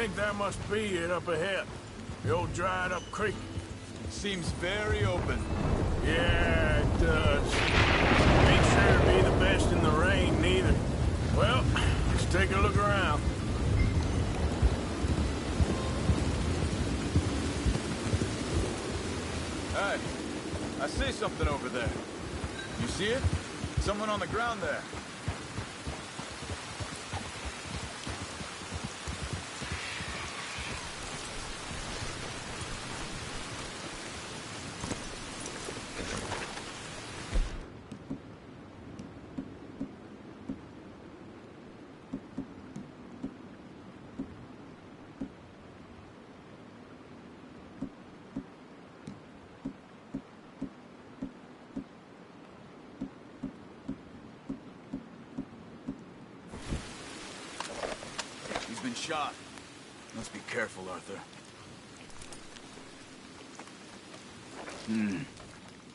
think that must be it up ahead. The old dried-up creek. Seems very open. Yeah, it does. Ain't sure to be the best in the rain, neither. Well, let's take a look around. Hey, I see something over there. You see it? Someone on the ground there. Been shot. Let's be careful, Arthur.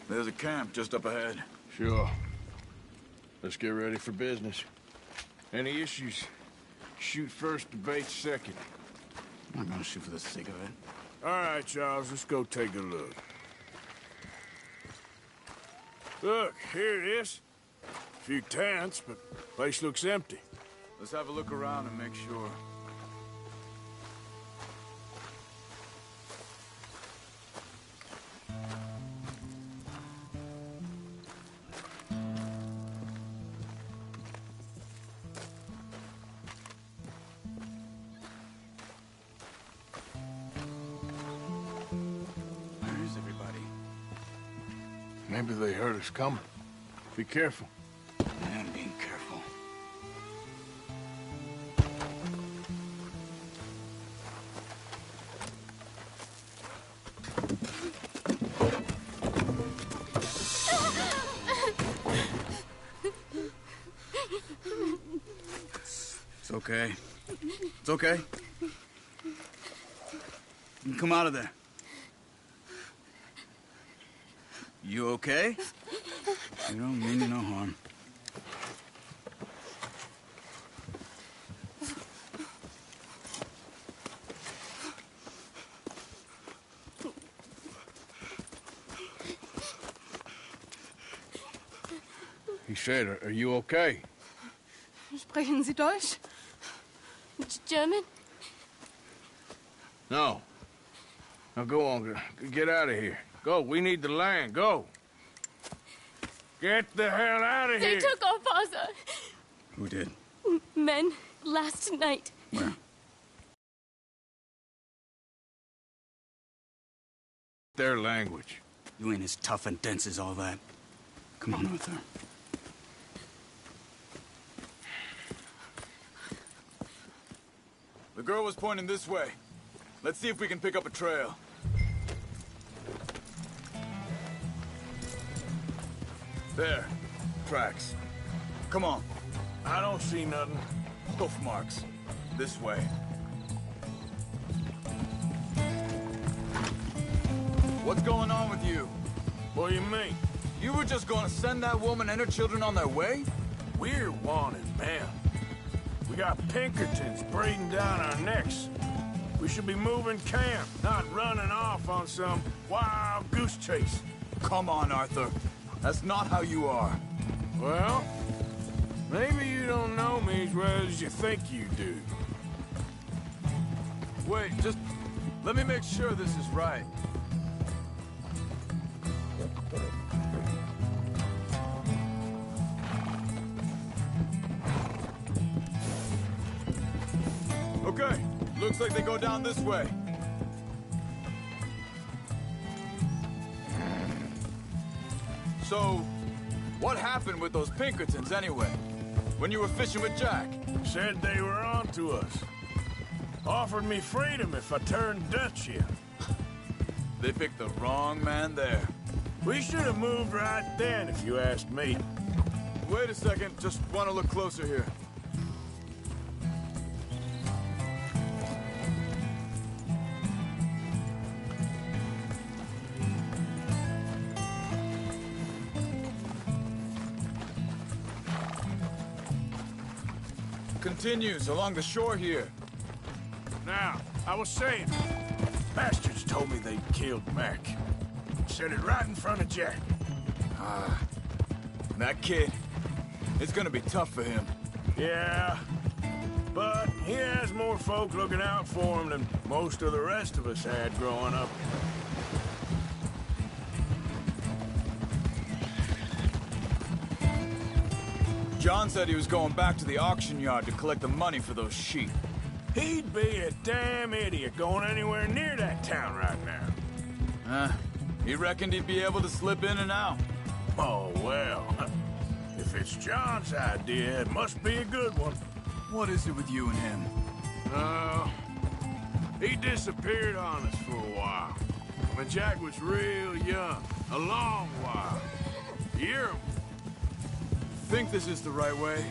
There's a camp just up ahead. Sure. Let's get ready for business. Any issues? Shoot first, debate second. I'm not gonna shoot for the sake of it. All right, Charles, let's go take a look. Look, here it is. A few tents, but place looks empty. Let's have a look around and make sure. Maybe they heard us coming. Be careful. I'm being careful. It's okay. It's okay. You can come out of there. You okay? You don't mean you no harm. He said, are you okay? Sprechen Sie Deutsch? German? No. Now go on, get out of here. Go, we need the land, go. Get the hell out of here. They took our father. Who did? Men, last night. Where? Their language. You ain't as tough and dense as all that. Come on, Arthur. The girl was pointing this way. Let's see if we can pick up a trail. There. Tracks. Come on. I don't see nothing. Hoof marks. This way. What's going on with you? What do you mean? You were just gonna send that woman and her children on their way? We're wanted, man. We got Pinkertons breathing down our necks. We should be moving camp, not running off on some wild goose chase. Come on, Arthur. That's not how you are. Well, maybe you don't know me as well as you think you do. Wait, just let me make sure this is right. Okay, looks like they go down this way. So, what happened with those Pinkertons anyway? When you were fishing with Jack? Said they were on to us. Offered me freedom if I turned Dutch here. They picked the wrong man there. We should have moved right then, if you asked me. Wait a second, just want to look closer here. Continues along the shore here. Now, was saying, bastards told me they'd killed Mac. Said it right in front of Jack. That kid, it's gonna be tough for him. Yeah, but he has more folk looking out for him than most of the rest of us had growing up. John said he was going back to the auction yard to collect the money for those sheep. He'd be a damn idiot going anywhere near that town right now. He reckoned he'd be able to slip in and out. Oh, well. If it's John's idea, it must be a good one. What is it with you and him? He disappeared on us for a while. When Jack was real young. A long while. You hear him? Think this is the right way?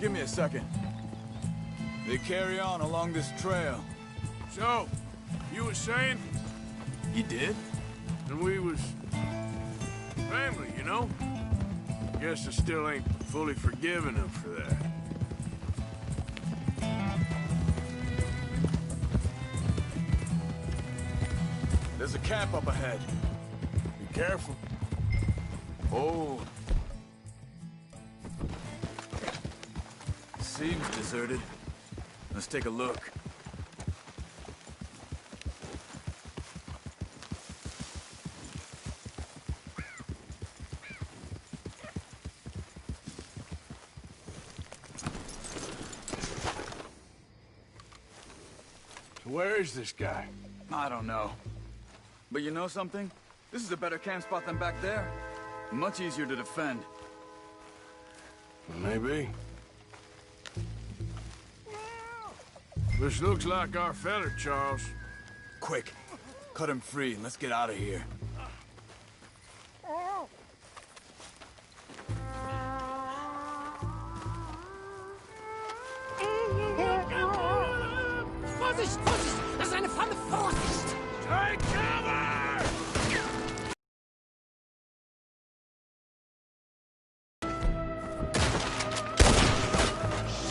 Give me a second. They carry on along this trail. So, you was saying? He did? And we was... family, you know? Guess I still ain't fully forgiven him for that. There's a camp up ahead. Be careful. Oh. Seems deserted. Let's take a look. Where is this guy? I don't know. But you know something? This is a better camp spot than back there. Much easier to defend. Maybe. This looks like our feller, Charles. Quick, cut him free and let's get out of here. Vorsicht, Vorsicht! Das ist eine Falle! Vorsicht! Take cover!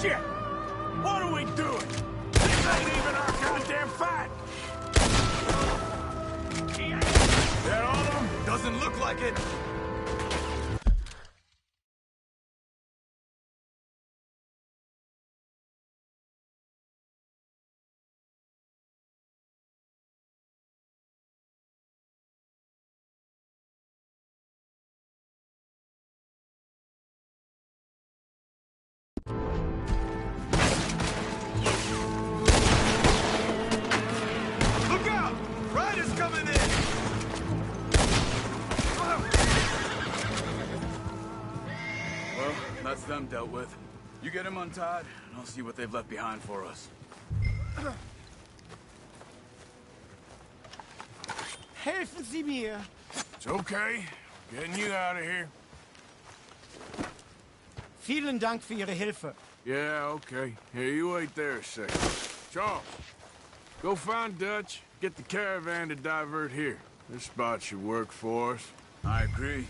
Shit! What are we doing? This ain't even our goddamn fight! That on them? Doesn't look like it. Look out! Riders coming in! Well, that's them dealt with. You get them untied, and I'll see what they've left behind for us. Helfen Sie mir! It's okay. Getting you out of here. Vielen Dank für Ihre Hilfe. Yeah, okay. Here, you wait there a second. Charles, go find Dutch, get the caravan to divert here. This spot should work for us. I agree.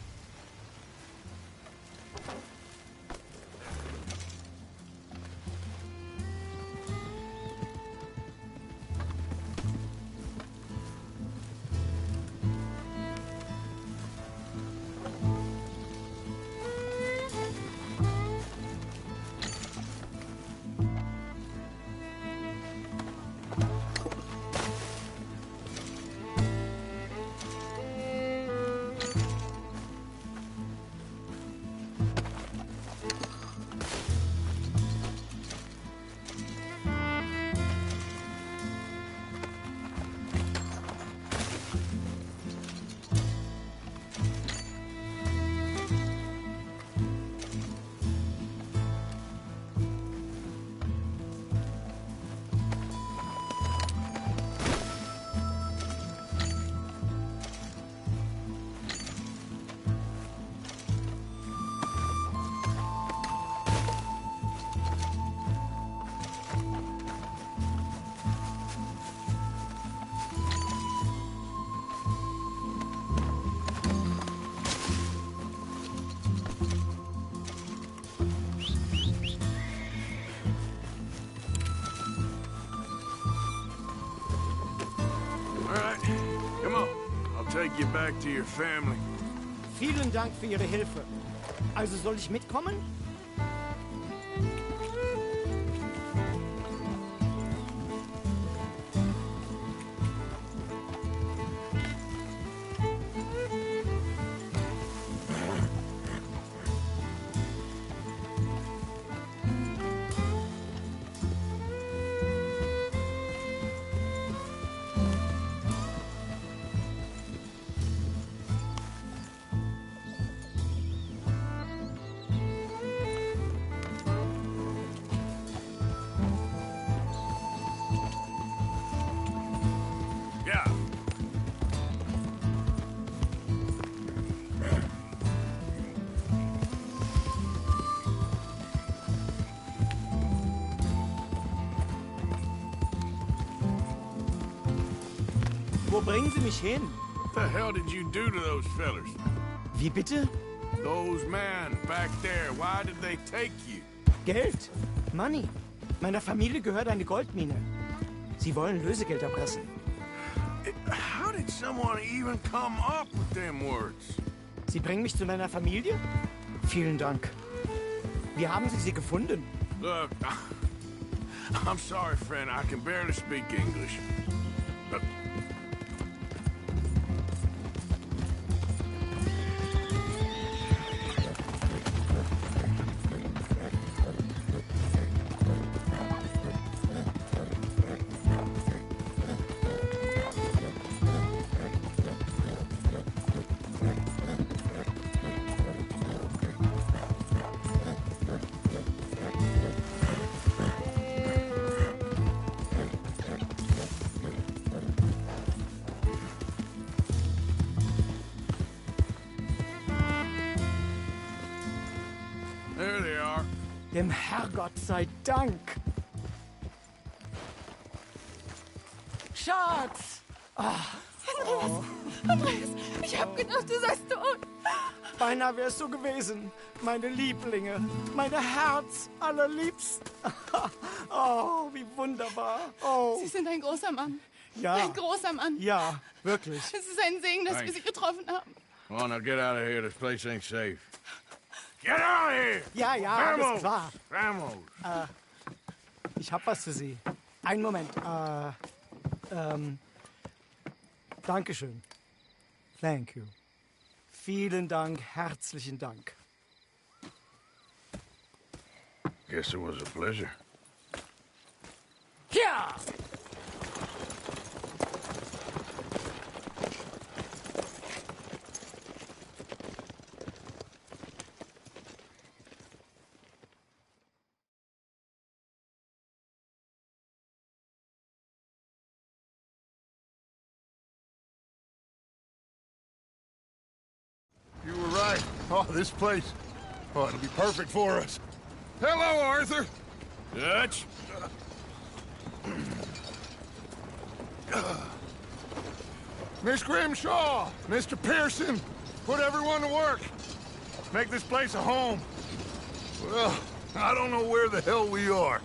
take you back to your family. Vielen Dank für Ihre Hilfe. Also soll ich mitkommen? Ja. Wo bringen Sie mich hin? What the hell did you do to those fellers? Wie bitte? Those men back there, why did they take you? Geld. Money. Meiner Familie gehört eine Goldmine. Sie wollen Lösegeld erpressen. How did someone even come up with them words? Sie bringen mich zu meiner Familie? Vielen Dank. Wie haben Sie sie gefunden? Look, I'm sorry, friend. I can barely speak English. But there they are. Dem Herrgott sei Dank. Schatz! Andreas, ich hab gedacht, du seist tot. Beinahe wär's so gewesen. Meine Lieblinge. Meine Herz allerliebsten. Oh, wie wunderbar. Oh, Sie sind ein großer Mann. ja. Ein großer Mann. Ja, wirklich. Es ist ein Segen, dass wir Thanks. Sie getroffen haben. Come on, now get out of here. This place ain't safe. Get out of here! Ja, ja, alles Vamos! klar. Vamos! Ich hab was für Sie. Einen Moment. Dankeschön. Thank you. Vielen Dank, herzlichen Dank. Guess it was a pleasure. Ja! You were right. Oh, this place. Oh, it'll be perfect for us. Hello, Arthur. Dutch. Miss Grimshaw, Mr. Pearson, put everyone to work. Make this place a home. Well, I don't know where the hell we are,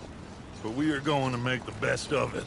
but we are going to make the best of it.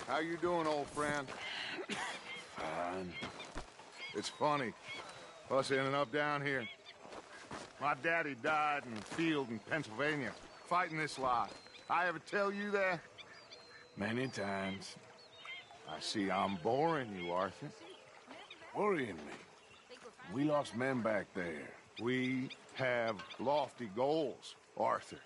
How you doing, old friend? Fine. It's funny, us ending up down here. My daddy died in the field in Pennsylvania, fighting this lot. I ever tell you that? Many times. I see I'm boring you, Arthur. Worrying me. We lost men back there. We have lofty goals, Arthur.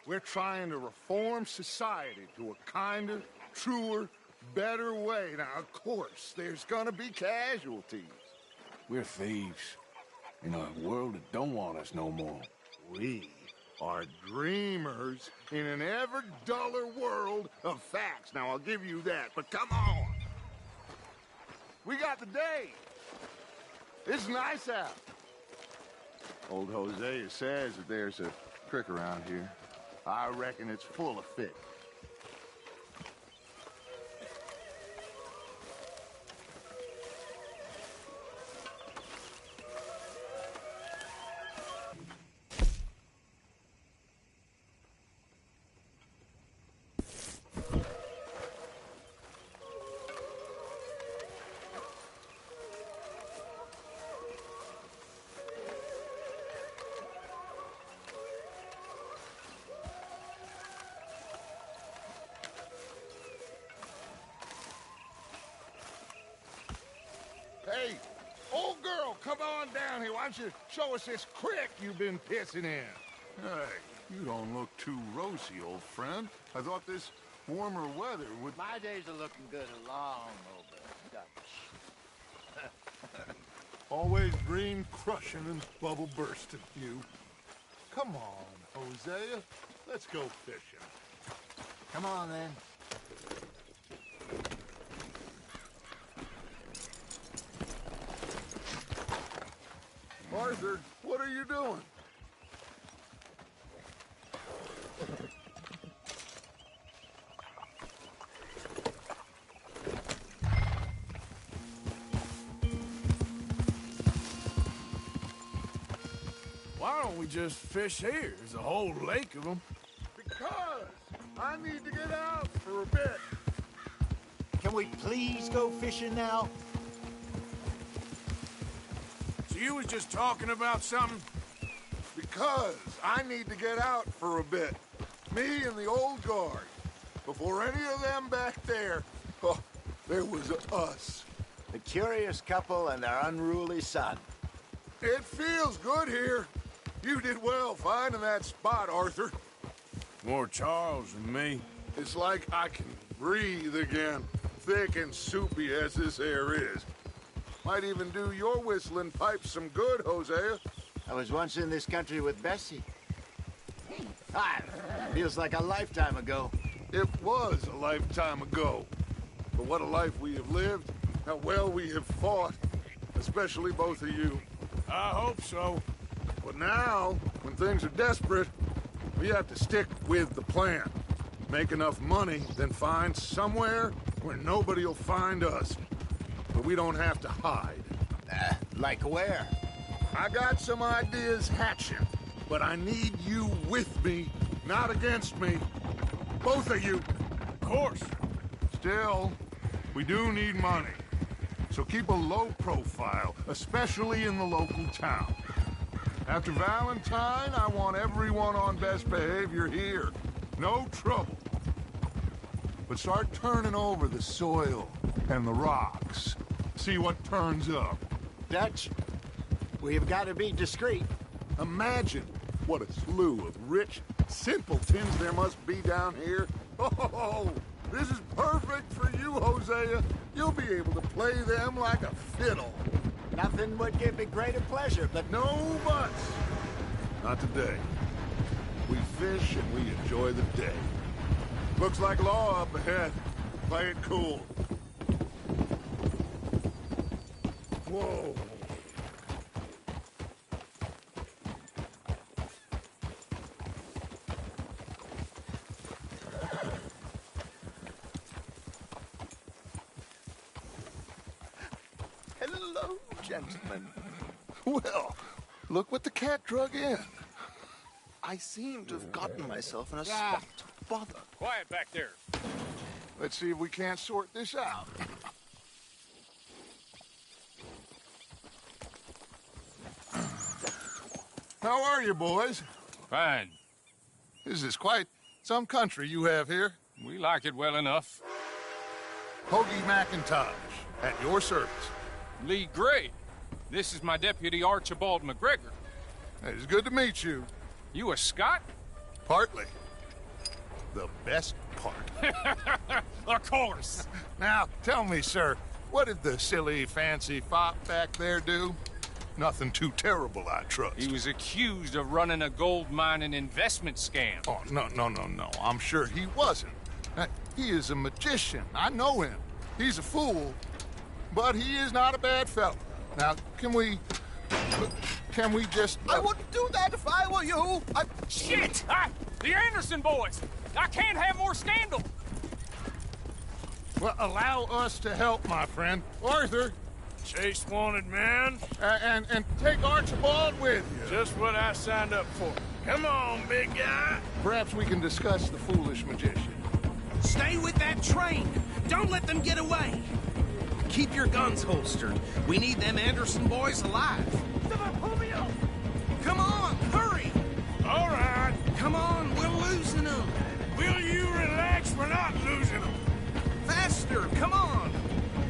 We're trying to reform society to a kinder, truer, better way. Now, of course, there's gonna be casualties. We're thieves in a world that don't want us no more. We are dreamers in an ever duller world of facts. Now, I'll give you that, but come on. We got the day. It's nice out. Old Hosea says that there's a creek around here. I reckon it's full of fish. Hey, old girl, come on down here. Why don't you show us this creek you've been pissing in? Hey, you don't look too rosy, old friend. I thought this warmer weather would... My days are looking good along over Dutch. Always dream crushing and bubble bursting, you. Come on, Hosea. Let's go fishing. Come on, then. Arthur, what are you doing? Why don't we just fish here? There's a whole lake of them. Because I need to get out for a bit. Can we please go fishing now? So you was just talking about something? Because I need to get out for a bit. Me and the old guard. Before any of them back there, oh, there was us. The curious couple and their unruly son. It feels good here. You did well finding that spot, Arthur. More Charles than me. It's like I can breathe again, thick and soupy as this air is. Might even do your whistling pipes some good, Hosea. I was once in this country with Bessie. Ah, feels like a lifetime ago. It was a lifetime ago. But what a life we have lived, how well we have fought, especially both of you. I hope so. But now, when things are desperate, we have to stick with the plan. Make enough money, then find somewhere where nobody will find us. But we don't have to hide. Like where? I got some ideas hatching, but I need you with me, not against me. Both of you. Of course. Still, we do need money. So keep a low profile, especially in the local town. After Valentine, I want everyone on best behavior here. No trouble. But start turning over the soil and the rocks. See what turns up. Dutch, we've got to be discreet. Imagine what a slew of rich simpletons there must be down here. Oh, this is perfect for you, Hosea. You'll be able to play them like a fiddle. Nothing would give me greater pleasure, but No buts. Not today. We fish and we enjoy the day. Looks like law up ahead. Play it cool. Whoa. hello, gentlemen. Well, look what the cat drug in. I seem to have gotten myself in a spot of bother. Quiet back there. Let's see if we can't sort this out. How are you, boys? Fine. This is quite some country you have here. We like it well enough. Hoagie McIntosh, at your service. Lee Gray. This is my deputy, Archibald McGregor. It's good to meet you. You a Scot? Partly. The best part. Of course. Now, tell me, sir, what did the silly, fancy fop back there do? Nothing too terrible, I trust. He was accused of running a gold mining investment scam. Oh, no. I'm sure he wasn't. He is a magician. I know him. He's a fool, but he is not a bad fellow. Now, can we just... I wouldn't do that if I were you. Shit! The Anderson boys! I can't have more scandal! Well, allow us to help, my friend. Arthur, Chase wanted man. and take Archibald with you. Just what I signed up for. Come on, big guy. Perhaps we can discuss the foolish magician. Stay with that train. Don't let them get away. Keep your guns holstered. We need them Anderson boys alive. Come on, hurry! All right. Come on, we're losing them. Will you relax? We're not losing them. Faster, come on.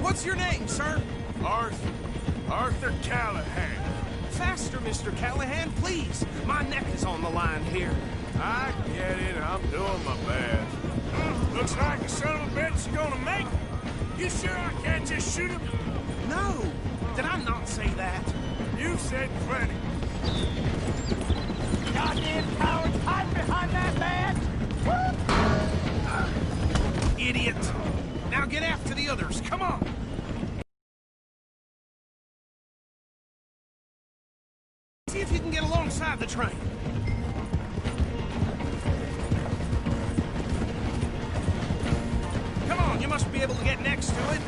What's your name, sir? Arthur Callahan. Faster, Mr. Callahan, please. My neck is on the line here. I get it. I'm doing my best. Looks like the son of a bitch is gonna make it. You sure I can't just shoot him? No, did I not say that? You said plenty. Goddamn cowards, hide behind that man! Idiot. Now get after the others, come on. See if you can get alongside the train. Come on, you must be able to get next to it.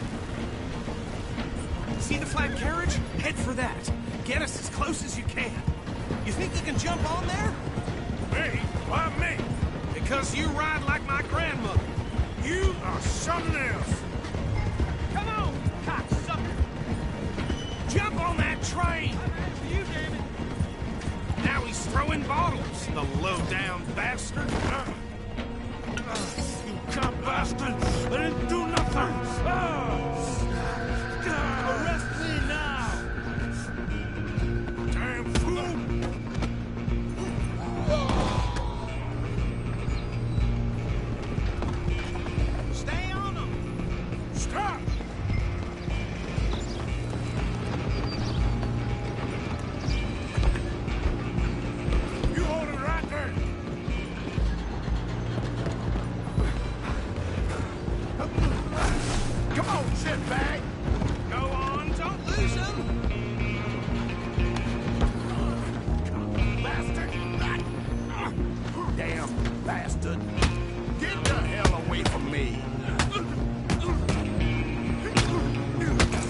See the flat carriage? Head for that. Get us as close as you can. You think you can jump on there? Me? Why me? Because you ride like my grandmother. You are something else. Come on, cocksucker! Jump on that train! I'm after you, damn it! Now he's throwing bottles, the low-down bastard! You cop bastard! I didn't do nothing! Arrest me now! Damn fool! Stay on him! Stop! You hold it right there! Come on, shitbag! Go on, don't lose him! Bastard! Damn bastard! Get the hell away from me!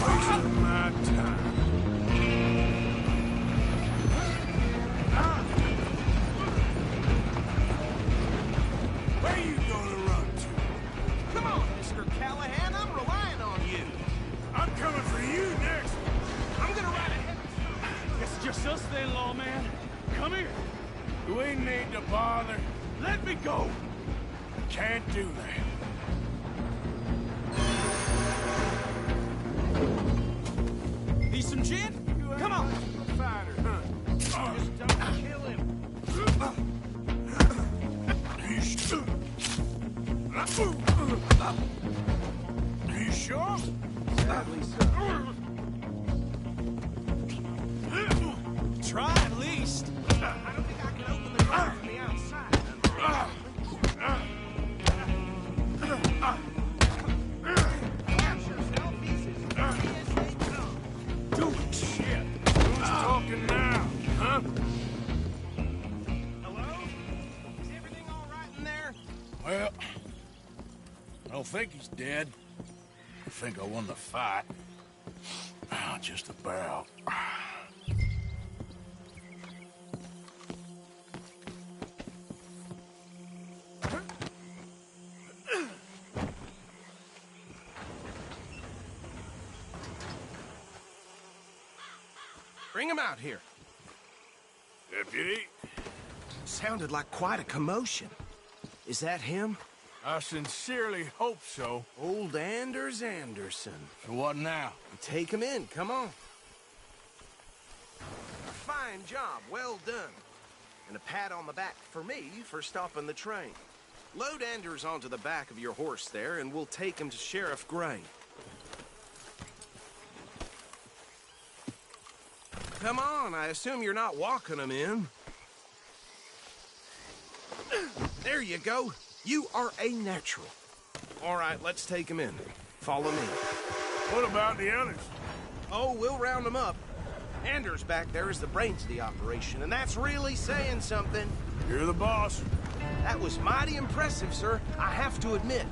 Wasting my time. Where you gonna run to? Come on, Mr. Callahan, I'm relying on you. I'm coming for you next. I'm gonna ride ahead. It's just us then, lawman. Come here. Do we need to bother? Let me go. Can't do that. Need some gin? Come on! Fighter, huh? Just don't kill him. You sure? Sadly so. Try at least. I don't think I can open the door from the outside. Watch yourself, he's as easy as they come. Do it, shit. Who's talking now, huh? Hello? Is everything all right in there? Well, I don't think he's dead. I think I won the fight. Just about. Bring him out here. Deputy, Sounded like quite a commotion. Is that him? I sincerely hope so. Old Anders Anderson. So what now? Take him in, come on. Fine job, well done. And a pat on the back for me for stopping the train. Load Anders onto the back of your horse there, and we'll take him to Sheriff Gray. Come on, I assume you're not walking him in. There you go. You are a natural. All right, let's take him in. Follow me. What about the others? Oh, we'll round them up. Anders back there is the brains of the operation, and that's really saying something. You're the boss. That was mighty impressive, sir. I have to admit.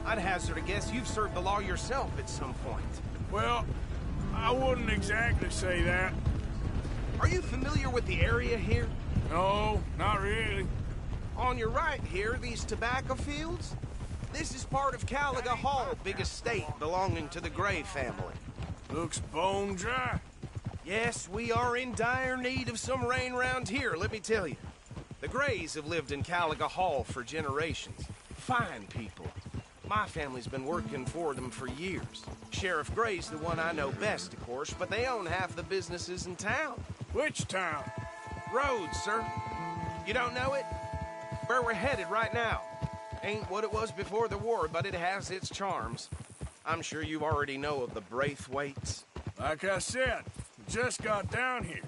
I'd hazard a guess you've served the law yourself at some point. Well, I wouldn't exactly say that. Are you familiar with the area here? No, not really. On your right here, these tobacco fields? This is part of Caliga Hall, big estate belonging to the Gray family. Looks bone dry. Yes, we are in dire need of some rain round here, let me tell you. The Grays have lived in Caliga Hall for generations. Fine people. My family's been working for them for years. Sheriff Gray's the one I know best, of course, but they own half the businesses in town. Which town? Rhodes, sir. You don't know it? Where we're headed right now. Ain't what it was before the war, but it has its charms. I'm sure you already know of the Braithwaites. Like I said, just got down here.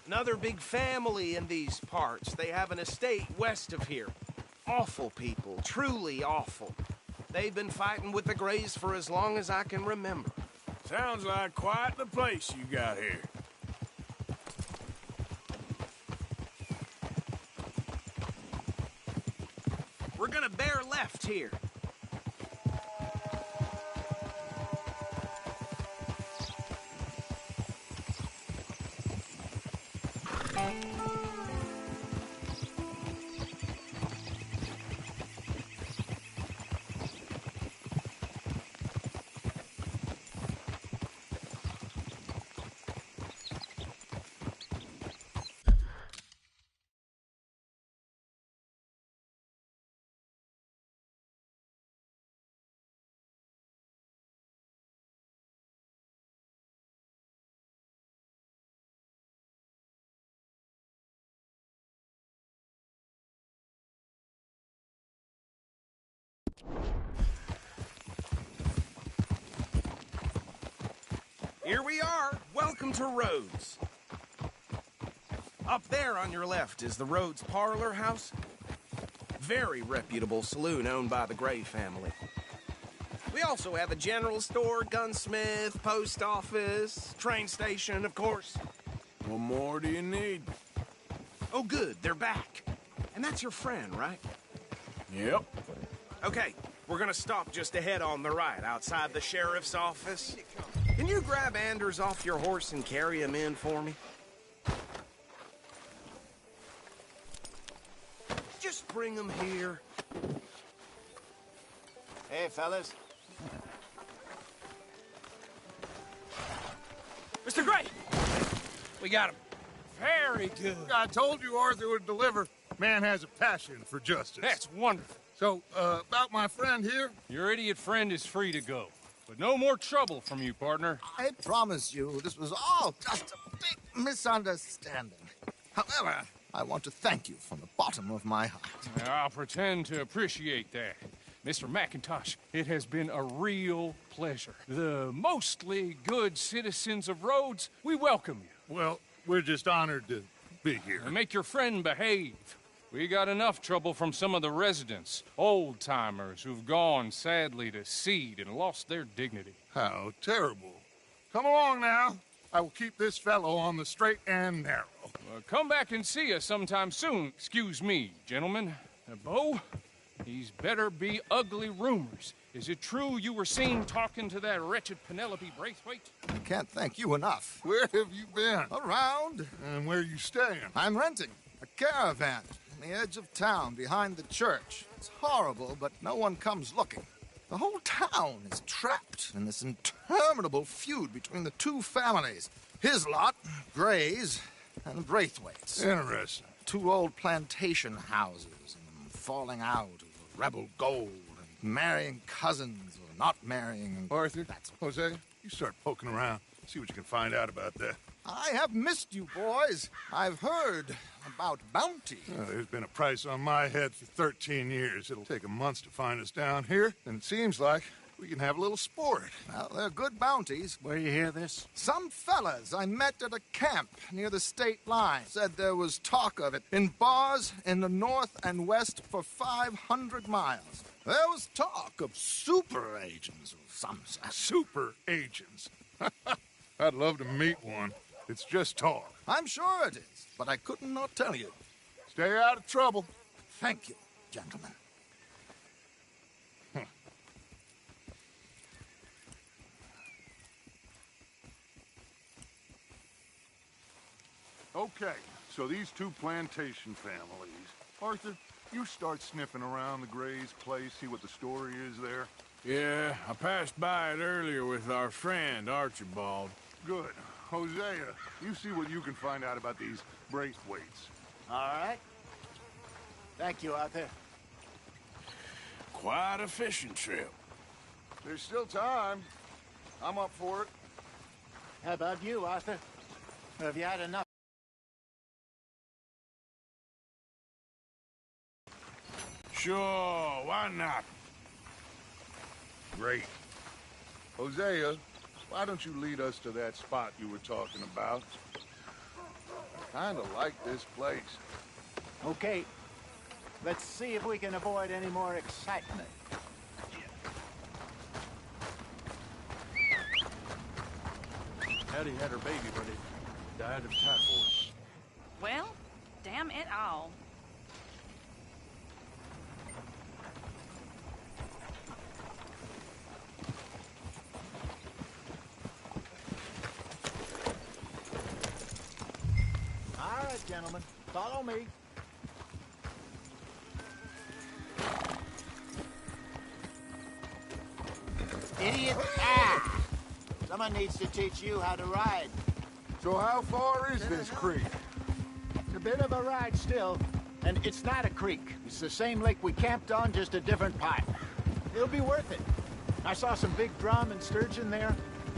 Another big family in these parts. They have an estate west of here. Awful people, truly awful. They've been fighting with the Grays for as long as I can remember. Sounds like quite the place you got here. We're gonna bear left here. Here we are. Welcome to Rhodes. Up there on your left is the Rhodes Parlor House. Very reputable saloon owned by the Gray family. We also have a general store, gunsmith, post office, train station, of course. What more do you need? Oh, good. They're back. And that's your friend, right? Yep. Okay, we're gonna stop just ahead on the right, outside the sheriff's office. Can you grab Anders off your horse and carry him in for me? Just bring him here. Hey, fellas. Mr. Gray! We got him. Very good. I told you Arthur would deliver. Man has a passion for justice. That's wonderful. So, about my friend here? Your idiot friend is free to go. But no more trouble from you, partner. I promise you, this was all just a big misunderstanding. However, I want to thank you from the bottom of my heart. I'll pretend to appreciate that. Mr. McIntosh, it has been a real pleasure. The mostly good citizens of Rhodes, we welcome you. Well, we're just honored to be here. And make your friend behave. We got enough trouble from some of the residents, old-timers who've gone, sadly, to seed and lost their dignity. How terrible. Come along now. I will keep this fellow on the straight and narrow. Come back and see us sometime soon. Excuse me, gentlemen. Bo, these better be ugly rumors. Is it true you were seen talking to that wretched Penelope Braithwaite? I can't thank you enough. Where have you been? Around. And where you staying? I'm renting a caravan on the edge of town behind the church. It's horrible, but no one comes looking. The whole town is trapped in this interminable feud between the two families. His lot, Gray's, and the Braithwaites. Interesting. Two old plantation houses, and falling out of rebel gold, and marrying cousins or not marrying. Arthur, That's Jose, you start poking around. See what you can find out about that. I have missed you, boys. I've heard about bounty. There's been a price on my head for 13 years. It'll take a month to find us down here, and it seems like we can have a little sport. Well, they're good bounties. Where you hear this? Some fellas I met at a camp near the state line said there was talk of it in bars in the north and west for 500 miles. There was talk of super agents of some sort. Super agents. I'd love to meet one. It's just talk. I'm sure it is, but I couldn't not tell you. Stay out of trouble. Thank you, gentlemen. Okay, so these two plantation families. Arthur, you start sniffing around the Gray's place, see what the story is there. Yeah, I passed by it earlier with our friend, Archibald. Good. Hosea, you see what you can find out about these Braithwaites. All right. Thank you, Arthur. Quite a fishing trip. There's still time. I'm up for it. How about you, Arthur? Have you had enough? Sure, why not? Great. Hosea, why don't you lead us to that spot you were talking about? I kinda like this place. Okay. Let's see if we can avoid any more excitement. Hattie had her baby, but it died of typhoid. Well, damn it all. All right, gentlemen. Follow me. Idiot! Ah! Someone needs to teach you how to ride. So how far is this creek? It's a bit of a ride still, and it's not a creek. It's the same lake we camped on, just a different part. It'll be worth it. I saw some big drum and sturgeon there.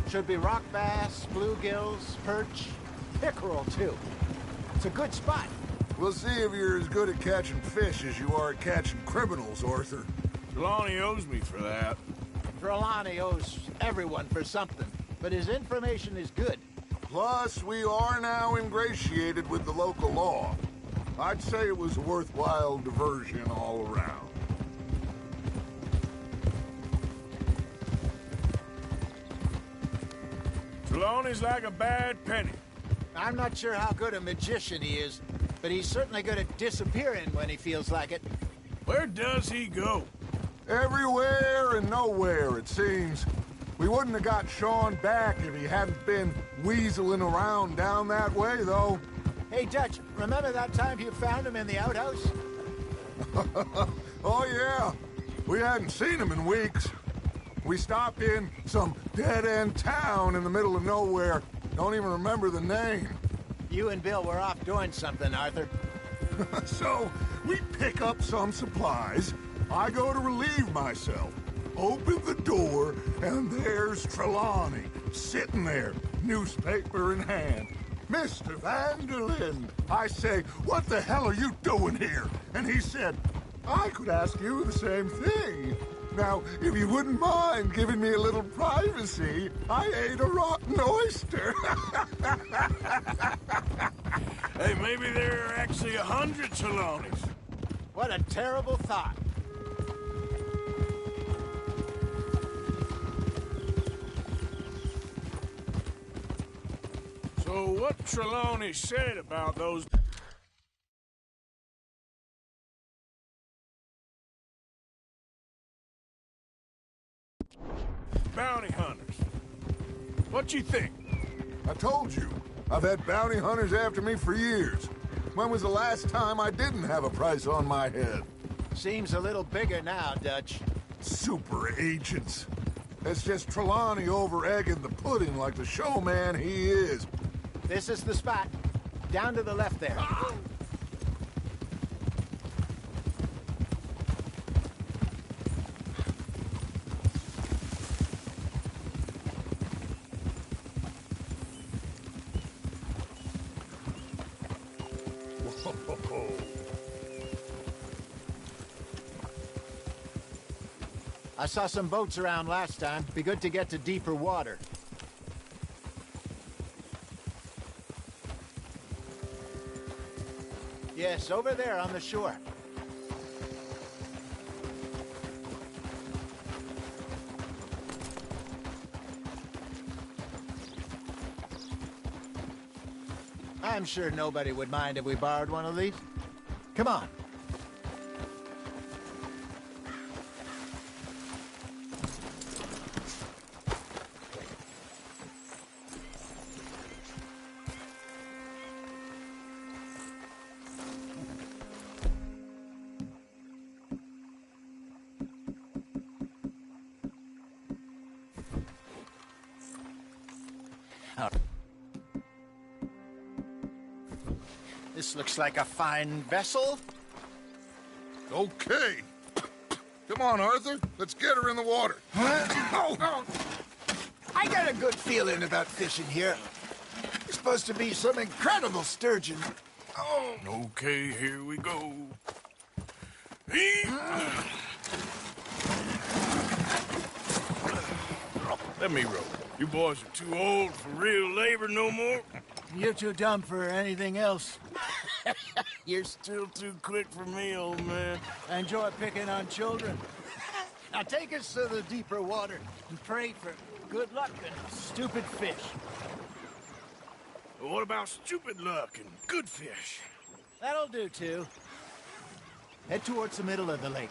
Should be rock bass, bluegills, perch, pickerel too. It's a good spot. We'll see if you're as good at catching fish as you are at catching criminals, Arthur. Trelawney owes me for that. Trelawney owes everyone for something, but his information is good. Plus, we are now ingratiated with the local law. I'd say it was a worthwhile diversion all around. Trelawney's like a bad penny. I'm not sure how good a magician he is, but he's certainly good at disappearing when he feels like it. Where does he go? Everywhere and nowhere, it seems. We wouldn't have got Sean back if he hadn't been weaseling around down that way, though. Hey, Dutch, remember that time you found him in the outhouse? Oh, yeah. We hadn't seen him in weeks. We stopped in some dead-end town in the middle of nowhere. Don't even remember the name. You and Bill were off doing something, Arthur. So, we pick up some supplies. I go to relieve myself. Open the door, and there's Trelawney, sitting there, newspaper in hand. Mr. Vanderlyn. I say, what the hell are you doing here? And he said, I could ask you the same thing. Now, if you wouldn't mind giving me a little privacy, I ate a rotten oyster. Hey, maybe there are actually 100 Trelawneys. What a terrible thought. So what Trelawney said about those... bounty hunters. What you think? I told you, I've had bounty hunters after me for years. When was the last time I didn't have a price on my head? Seems a little bigger now, Dutch. Super agents. It's just Trelawney over-egging the pudding like the showman he is. This is the spot. Down to the left there. I saw some boats around last time. Be good to get to deeper water. Yes, over there on the shore. I'm sure nobody would mind if we borrowed one of these. Come on. This looks like a fine vessel. Okay. Come on, Arthur. Let's get her in the water. Oh. I got a good feeling about fishing here. It's supposed to be some incredible sturgeon. Oh. Okay, here we go. Let me row. You boys are too old for real labor no more. You're too dumb for anything else. You're still too quick for me, old man. I enjoy picking on children. Now take us to the deeper water and pray for good luck and stupid fish. What about stupid luck and good fish? That'll do, too. Head towards the middle of the lake.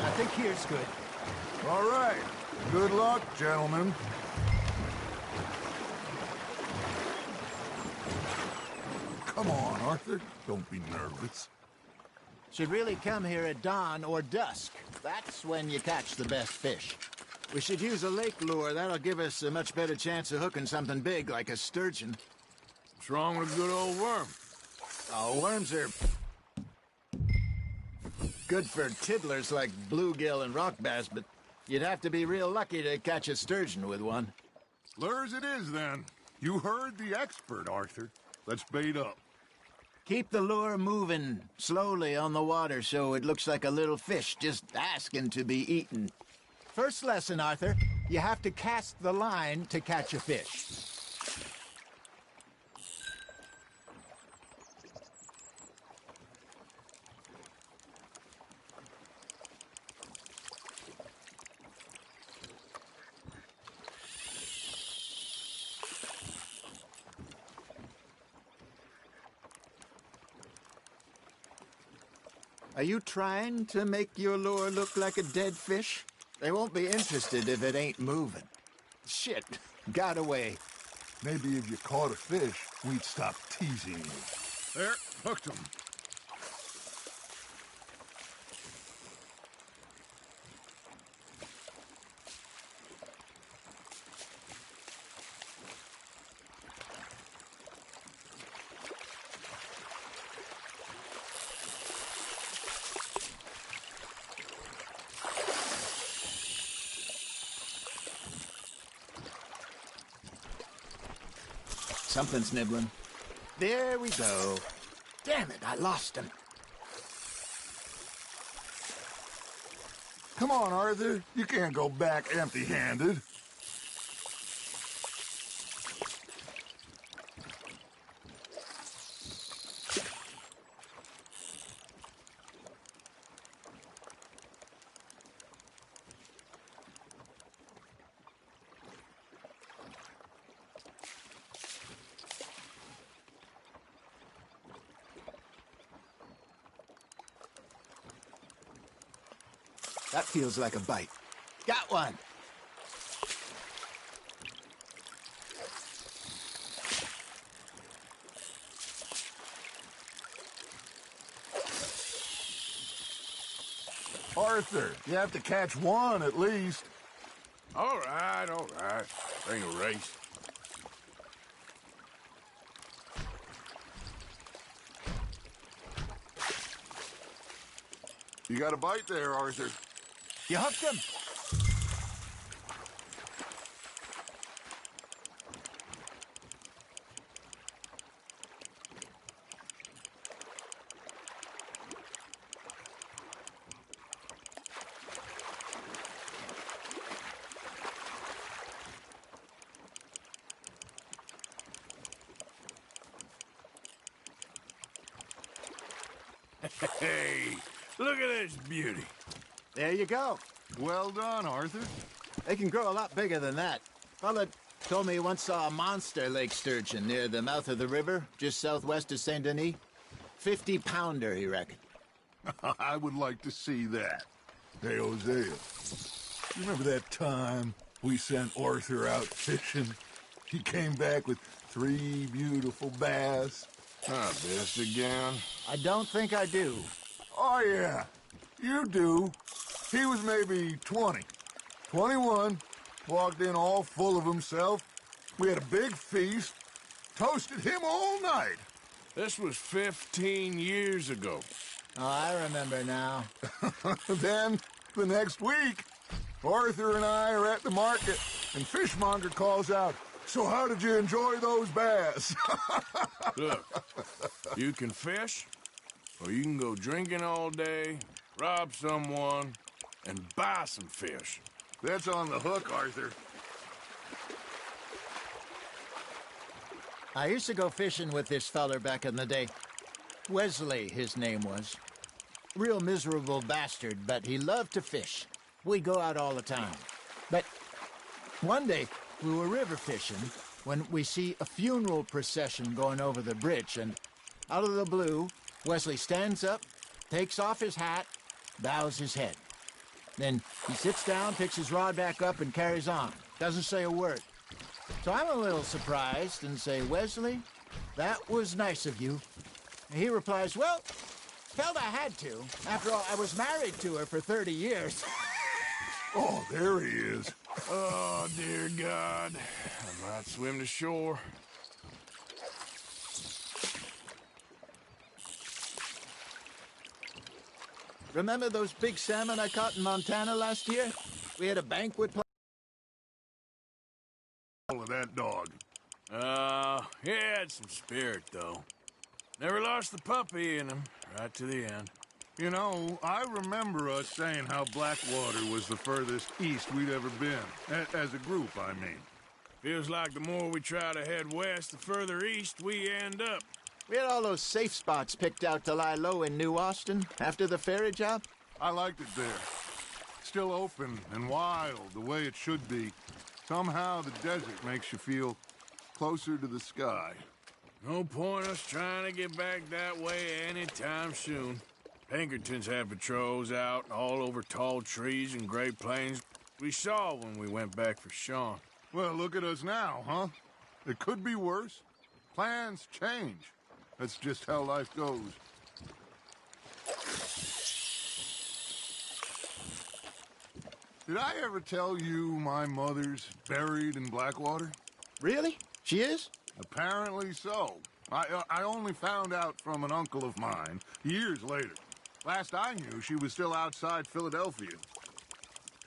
I think here's good. All right. Good luck, gentlemen. Come on, Arthur. Don't be nervous. Should really come here at dawn or dusk. That's when you catch the best fish. We should use a lake lure. That'll give us a much better chance of hooking something big like a sturgeon. What's wrong with a good old worm? Oh, worms are good for tiddlers like bluegill and rock bass, but you'd have to be real lucky to catch a sturgeon with one. Lures it is, then. You heard the expert, Arthur. Let's bait up. Keep the lure moving slowly on the water so it looks like a little fish just asking to be eaten. First lesson, Arthur. You have to cast the line to catch a fish. Are you trying to make your lure look like a dead fish? They won't be interested if it ain't moving. Shit, got away. Maybe if you caught a fish, we'd stop teasing you. There, hooked him. Something's nibbling. There we go. Damn it, I lost him. Come on, Arthur. You can't go back empty-handed. That feels like a bite. Got one. Arthur, you have to catch one at least. All right, all right. Ain't a race. You got a bite there, Arthur. You hooked him? Hey, look at this beauty. There you go. Well done, Arthur. They can grow a lot bigger than that. Fella told me he once saw a monster lake sturgeon near the mouth of the river, just southwest of Saint Denis. 50-pounder, he reckoned. I would like to see that. Hey, Hosea, remember that time we sent Arthur out fishing? He came back with 3 beautiful bass. Ah, this again? I don't think I do. Oh, yeah. You do. He was maybe 20. 21. Walked in all full of himself. We had a big feast. Toasted him all night. This was 15 years ago. Oh, I remember now. Then, the next week, Arthur and I are at the market, and Fishmonger calls out, "So how did you enjoy those bass?" Look, you can fish, or you can go drinking all day, rob someone, and buy some fish. That's on the hook, Arthur. I used to go fishing with this feller back in the day. Wesley, his name was. Real miserable bastard, but he loved to fish. We'd go out all the time. But one day, we were river fishing when we see a funeral procession going over the bridge, and out of the blue, Wesley stands up, takes off his hat, bows his head. Then he sits down, picks his rod back up, and carries on. Doesn't say a word. So I'm a little surprised and say, "Wesley, that was nice of you." And he replies, "Well, felt I had to. After all, I was married to her for 30 years. Oh, there he is. Oh, dear God. I might swim to shore. Remember those big salmon I caught in Montana last year? We had a banquet. All of that dog. He had some spirit, though. Never lost the puppy in him, right to the end. You know, I remember us saying how Blackwater was the furthest east we'd ever been. As a group, I mean. Feels like the more we try to head west, the further east we end up. We had all those safe spots picked out to lie low in New Austin after the ferry job. I liked it there. Still open and wild, the way it should be. Somehow the desert makes you feel closer to the sky. No point us trying to get back that way anytime soon. Pinkertons had patrols out all over tall trees and Great Plains. We saw when we went back for Sean. Well, look at us now, huh? It could be worse. Plans change. That's just how life goes. Did I ever tell you my mother's buried in Blackwater? Really? She is? Apparently so. I only found out from an uncle of mine years later. Last I knew, she was still outside Philadelphia.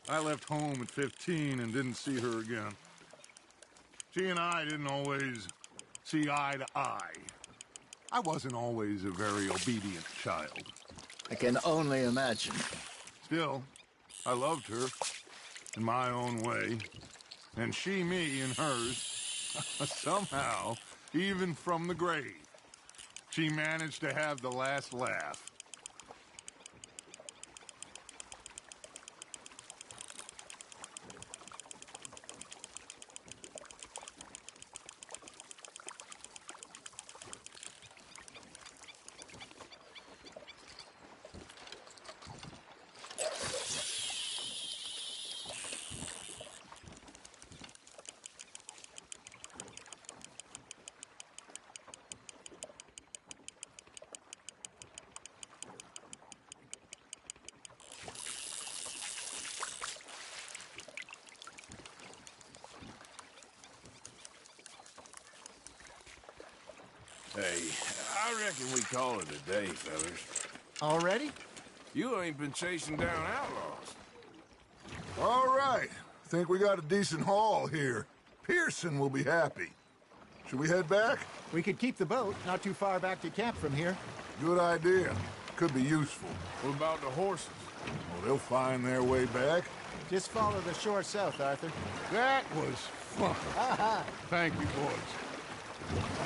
I left home at 15 and didn't see her again. She and I didn't always see eye to eye. I wasn't always a very obedient child. I can only imagine. Still, I loved her in my own way, and she me in hers. Somehow, even from the grave, she managed to have the last laugh. Hey, I reckon we call it a day, fellas. Already? You ain't been chasing down outlaws. All right. Think we got a decent haul here. Pearson will be happy. Should we head back? We could keep the boat not too far back to camp from here. Good idea. Could be useful. What about the horses? Well, they'll find their way back. Just follow the shore south, Arthur. That was fun. Thank you, boys.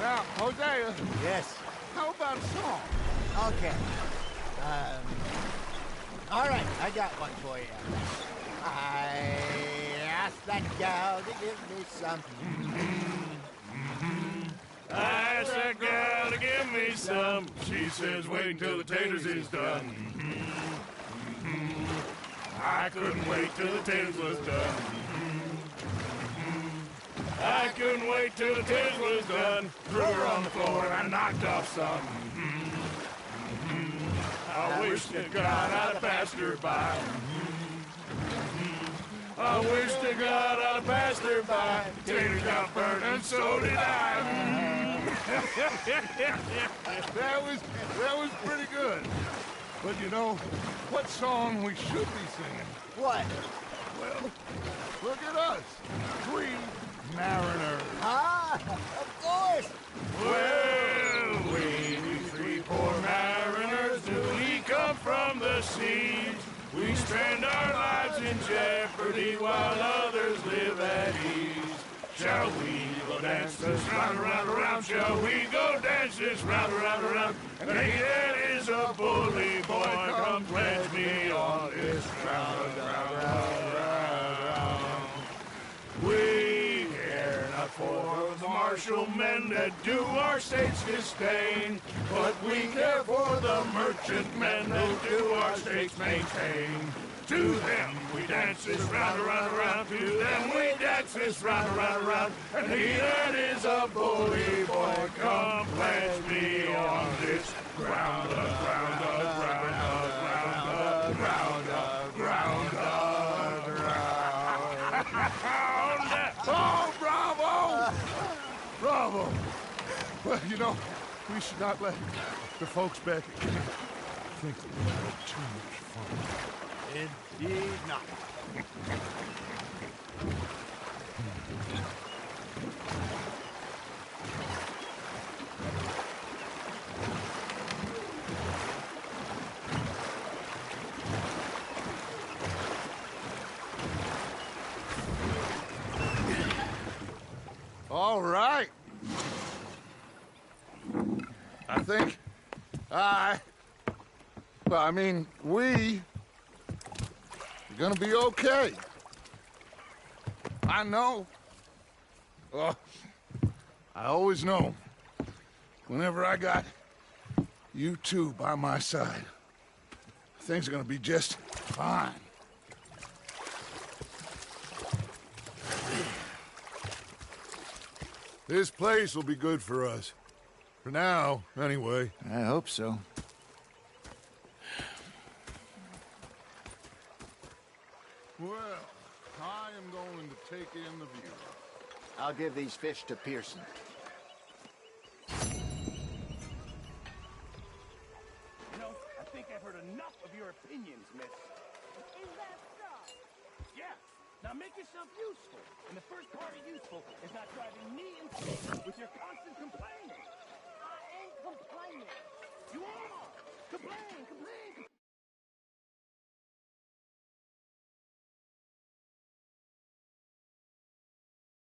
Now, Hosea. Yes. How about a song? Okay. All right, I got one for you. I asked that gal to give me some. I asked that gal to give me some. She says wait until the taters is done. I couldn't wait till the taters was done. I couldn't wait till the taters was done. Threw her on the floor and I knocked off some. I wish to God I'd have passed her by. I wish to God I'd have passed her by. Taters got burnt and so did I. That was pretty good. But you know, what song we should be singing? What? Well, look at us. 3 mariners. Ah, of course. Well, we 3 poor mariners, newly come from the seas. We spend our lives in jeopardy while others live at ease. Shall we go dance this round, around, around? Shall we go dance this round, around, around? And he that is a bully boy, come pledge me on this round, round, round, round. We care not for the martial men that do our states disdain, but we care for the merchant men that do our states maintain. To them we dance this round, around, around. To them we dance this round, around, around. And he that is a bully boy, come pledge me on this ground, ground, ground, ground, ground, ground, ground. Oh, bravo! Bravo! Well, you know, we should not let the folks back at camp think that we had too much fun. Indeed not. All right. I think we're gonna be okay. I know. Oh, I always know. Whenever I got you two by my side, things are gonna be just fine. This place will be good for us. For now, anyway. I hope so. Well, I am going to take in the view. I'll give these fish to Pearson. You know, I think I've heard enough of your opinions, miss. Is that so? Yeah. Now make yourself useful. And the first part of useful is not driving me insane with your constant complaining. I ain't complaining. You are. Complain.